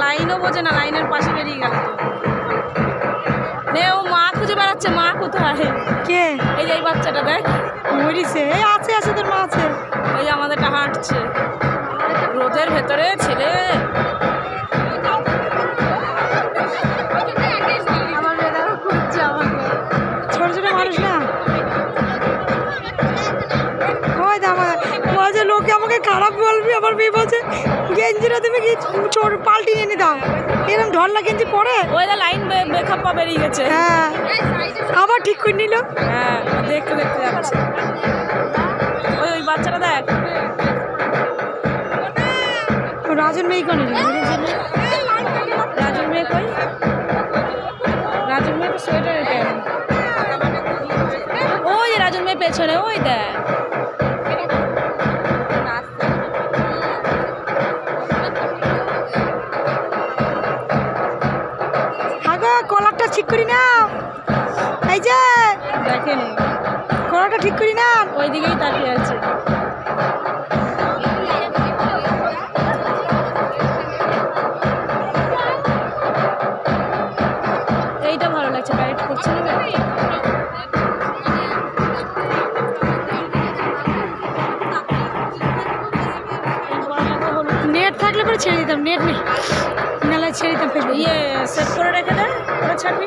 লাইনও বোঝে না, লাইনের পাশে বেরিয়ে গেল তো। নে ও মা খুঁজে বেড়াচ্ছে, মা কোথায়? কে? এই যে এই বাচ্চাটা দেখ, মরিছে। এই আছে আছে, তোর মা আছে। ওই যে আমাদেরটা হাঁটছে রোদের ভেতরে ছেলে। ছোট ছোট মানুষ না, ওই বলছে লোকে আমাকে খারাপ বলবি। আমার মেয়ে বলছে গেঞ্জিটা তুমি কি পাল্টি এনে দাও, এরকম ঢল্লা গেঞ্জি পরে। ওই যে লাইন বেখাপ্পা বেরিয়ে গেছে। হ্যাঁ, আবার ঠিক করে নিল। হ্যাঁ, দেখতে দেখতে যাচ্ছে। ওই ওই বাচ্চাটা দেখ, রাজুর মেয়ে কোন? রাজুর মেয়ে কই? রাজুর মেয়ে তো সোয়েটারের প্যান্ট। ওই রাজুর মেয়ে পেছনে, ওই দেখ। আগো কলারটা ঠিক করি নাও। এই যে দেখেনি, কলারটা ঠিক করি না। ওই দিকেই তাকিয়ে আছে। এইটা ভালো লাগছে, প্যারেড করছে না? নেট থাকলে পরে ছেড়ে দিতাম, নেট নেই নাহলে ছেড়ে দিতাম। ইয়ে সেট করে রেখে দে, ওরা ছাড়বি।